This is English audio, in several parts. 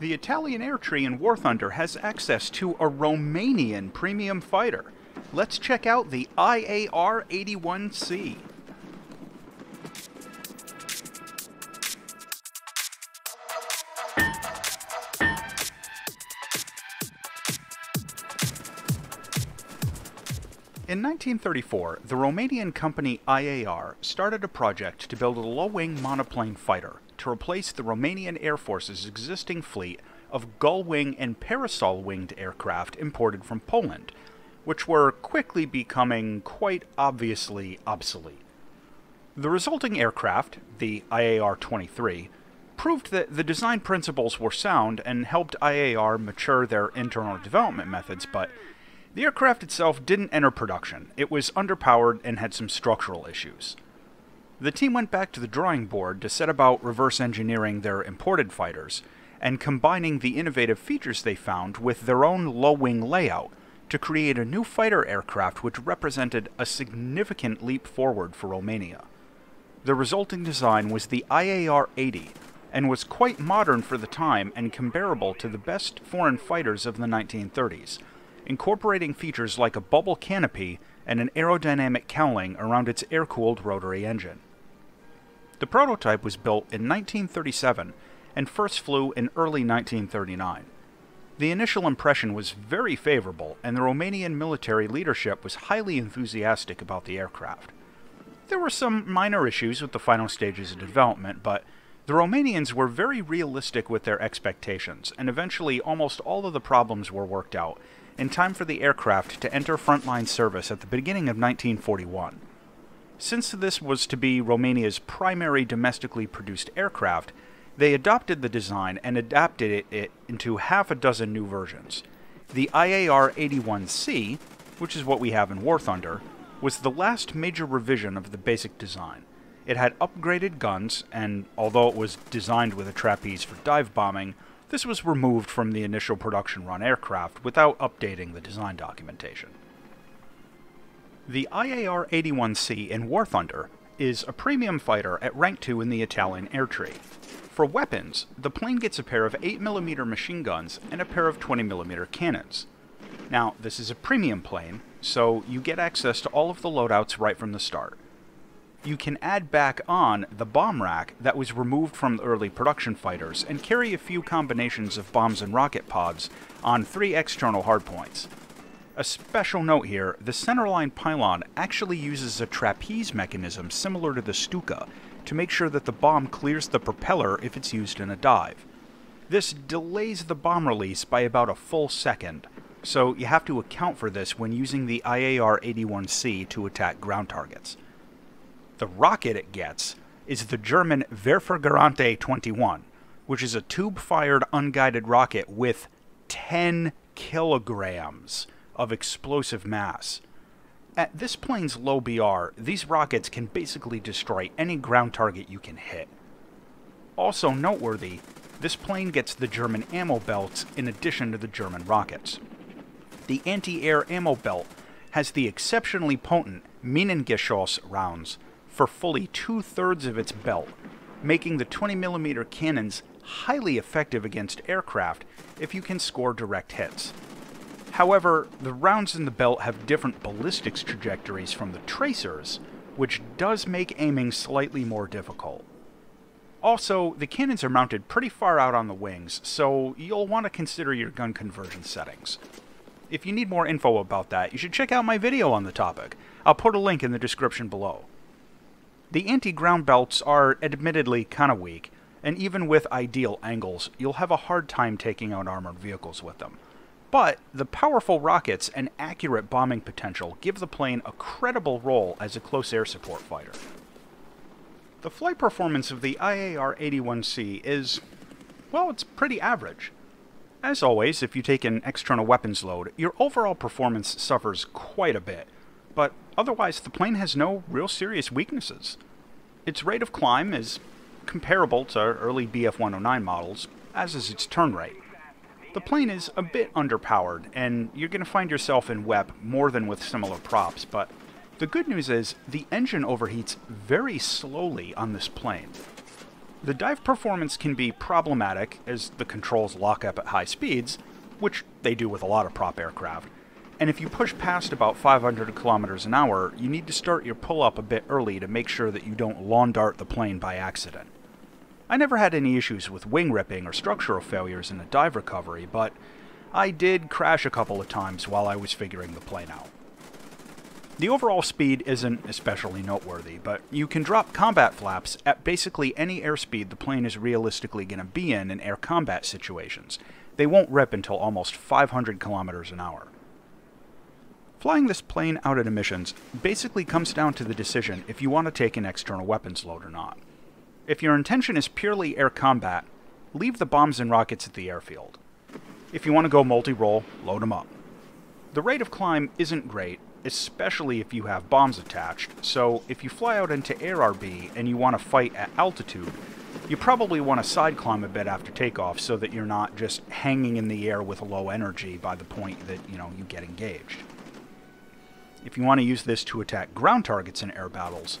The Italian air tree in War Thunder has access to a Romanian premium fighter. Let's check out the IAR-81C. In 1934, the Romanian company IAR started a project to build a low-wing monoplane fighter to replace the Romanian Air Force's existing fleet of gull-wing and parasol-winged aircraft imported from Poland, which were quickly becoming quite obviously obsolete. The resulting aircraft, the IAR-23, proved that the design principles were sound and helped IAR mature their internal development methods, but the aircraft itself didn't enter production. It was underpowered and had some structural issues. The team went back to the drawing board to set about reverse engineering their imported fighters and combining the innovative features they found with their own low-wing layout to create a new fighter aircraft which represented a significant leap forward for Romania. The resulting design was the IAR-80 and was quite modern for the time and comparable to the best foreign fighters of the 1930s, incorporating features like a bubble canopy and an aerodynamic cowling around its air-cooled rotary engine. The prototype was built in 1937 and first flew in early 1939. The initial impression was very favorable, and the Romanian military leadership was highly enthusiastic about the aircraft. There were some minor issues with the final stages of development, but the Romanians were very realistic with their expectations, and eventually almost all of the problems were worked out in time for the aircraft to enter frontline service at the beginning of 1941. Since this was to be Romania's primary domestically produced aircraft, they adopted the design and adapted it into half a dozen new versions. The IAR-81C, which is what we have in War Thunder, was the last major revision of the basic design. It had upgraded guns, and although it was designed with a trapeze for dive bombing, this was removed from the initial production run aircraft without updating the design documentation. The IAR-81C in War Thunder is a premium fighter at rank 2 in the Italian air tree. For weapons, the plane gets a pair of 8mm machine guns and a pair of 20mm cannons. Now, this is a premium plane, so you get access to all of the loadouts right from the start. You can add back on the bomb rack that was removed from the early production fighters and carry a few combinations of bombs and rocket pods on 3 external hardpoints. A special note here, the centerline pylon actually uses a trapeze mechanism similar to the Stuka to make sure that the bomb clears the propeller if it's used in a dive. This delays the bomb release by about a full second, so you have to account for this when using the IAR-81C to attack ground targets. The rocket it gets is the German Werfergerante 21, which is a tube-fired unguided rocket with 10 kilograms of explosive mass. At this plane's low BR, these rockets can basically destroy any ground target you can hit. Also noteworthy, this plane gets the German ammo belts in addition to the German rockets. The anti-air ammo belt has the exceptionally potent Minengeschoss rounds for fully 2/3 of its belt, making the 20mm cannons highly effective against aircraft if you can score direct hits. However, the rounds in the belt have different ballistics trajectories from the tracers, which does make aiming slightly more difficult. Also, the cannons are mounted pretty far out on the wings, so you'll want to consider your gun convergence settings. If you need more info about that, you should check out my video on the topic. I'll put a link in the description below. The anti-ground belts are admittedly kinda weak, and even with ideal angles, you'll have a hard time taking out armored vehicles with them. But the powerful rockets and accurate bombing potential give the plane a credible role as a close air support fighter. The flight performance of the IAR-81C is, well, it's pretty average. As always, if you take an external weapons load, your overall performance suffers quite a bit, but otherwise the plane has no real serious weaknesses. Its rate of climb is comparable to early BF-109 models, as is its turn rate. The plane is a bit underpowered, and you're going to find yourself in WEP more than with similar props, but the good news is the engine overheats very slowly on this plane. The dive performance can be problematic as the controls lock up at high speeds, which they do with a lot of prop aircraft, and if you push past about 500 kilometers an hour, you need to start your pull-up a bit early to make sure that you don't lawn dart the plane by accident. I never had any issues with wing ripping or structural failures in a dive recovery, but I did crash a couple of times while I was figuring the plane out. The overall speed isn't especially noteworthy, but you can drop combat flaps at basically any airspeed the plane is realistically going to be in air combat situations. They won't rip until almost 500 kilometers an hour. Flying this plane out at missions basically comes down to the decision if you want to take an external weapons load or not. If your intention is purely air combat, leave the bombs and rockets at the airfield. If you want to go multi-role, load them up. The rate of climb isn't great, especially if you have bombs attached, so if you fly out into ARB and you want to fight at altitude, you probably want to side climb a bit after takeoff so that you're not just hanging in the air with low energy by the point that, you get engaged. If you want to use this to attack ground targets in air battles,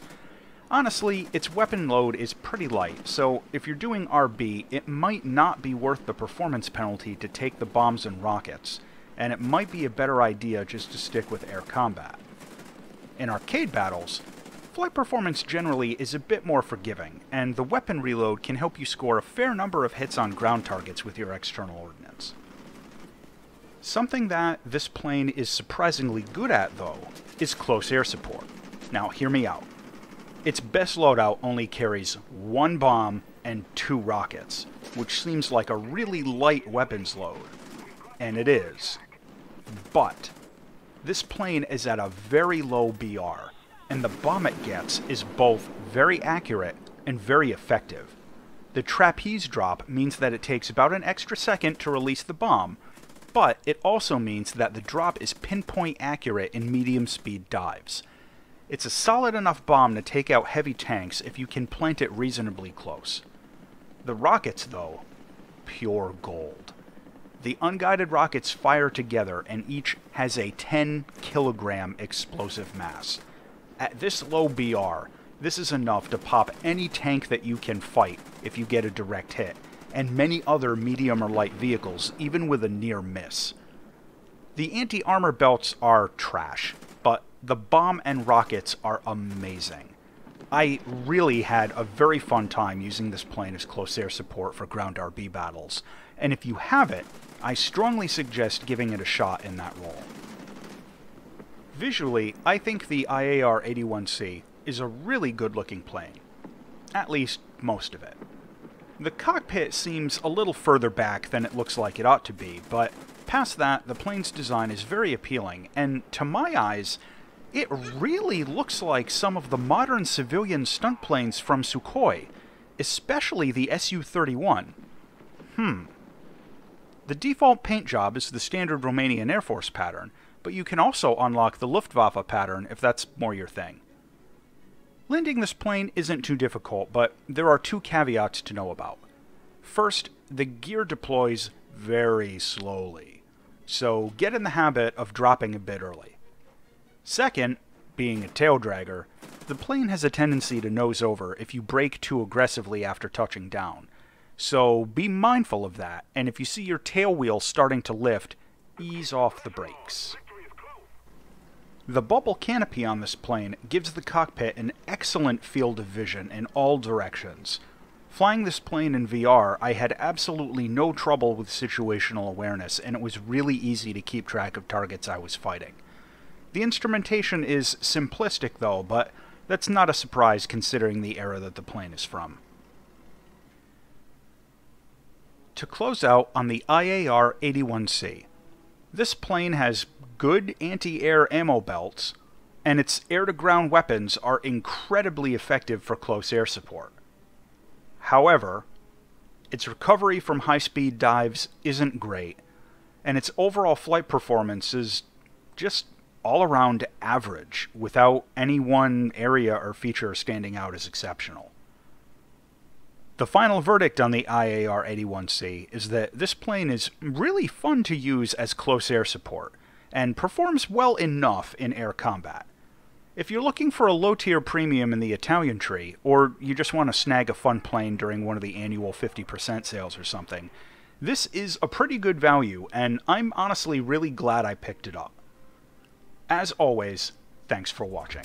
honestly, its weapon load is pretty light, so if you're doing RB, it might not be worth the performance penalty to take the bombs and rockets, and it might be a better idea just to stick with air combat. In arcade battles, flight performance generally is a bit more forgiving, and the weapon reload can help you score a fair number of hits on ground targets with your external ordnance. Something that this plane is surprisingly good at, though, is close air support. Now, hear me out. Its best loadout only carries 1 bomb and 2 rockets, which seems like a really light weapons load. And it is. But this plane is at a very low BR, and the bomb it gets is both very accurate and very effective. The trapeze drop means that it takes about an extra second to release the bomb, but it also means that the drop is pinpoint accurate in medium speed dives. It's a solid enough bomb to take out heavy tanks if you can plant it reasonably close. The rockets, though, pure gold. The unguided rockets fire together and each has a 10 kilogram explosive mass. At this low BR, this is enough to pop any tank that you can fight if you get a direct hit, and many other medium or light vehicles, even with a near miss. The anti-armor belts are trash, but the bomb and rockets are amazing. I really had a very fun time using this plane as close air support for ground RB battles, and if you have it, I strongly suggest giving it a shot in that role. Visually, I think the IAR-81C is a really good-looking plane. At least, most of it. The cockpit seems a little further back than it looks like it ought to be, but past that, the plane's design is very appealing, and to my eyes, it really looks like some of the modern civilian stunt planes from Sukhoi, especially the Su-31. The default paint job is the standard Romanian Air Force pattern, but you can also unlock the Luftwaffe pattern if that's more your thing. Landing this plane isn't too difficult, but there are 2 caveats to know about. First, the gear deploys very slowly, so get in the habit of dropping a bit early. Second, being a tail dragger, the plane has a tendency to nose over if you brake too aggressively after touching down, so be mindful of that, and if you see your tail wheel starting to lift, ease off the brakes. The bubble canopy on this plane gives the cockpit an excellent field of vision in all directions. Flying this plane in VR, I had absolutely no trouble with situational awareness, and it was really easy to keep track of targets I was fighting. The instrumentation is simplistic though, but that's not a surprise considering the era that the plane is from. To close out on the IAR-81C, this plane has good anti-air ammo belts, and its air-to-ground weapons are incredibly effective for close air support. However, its recovery from high-speed dives isn't great, and its overall flight performance is just all-around average, without any one area or feature standing out as exceptional. The final verdict on the IAR-81C is that this plane is really fun to use as close air support, and performs well enough in air combat. If you're looking for a low-tier premium in the Italian tree, or you just want to snag a fun plane during one of the annual 50% sales or something, this is a pretty good value, and I'm honestly really glad I picked it up. As always, thanks for watching.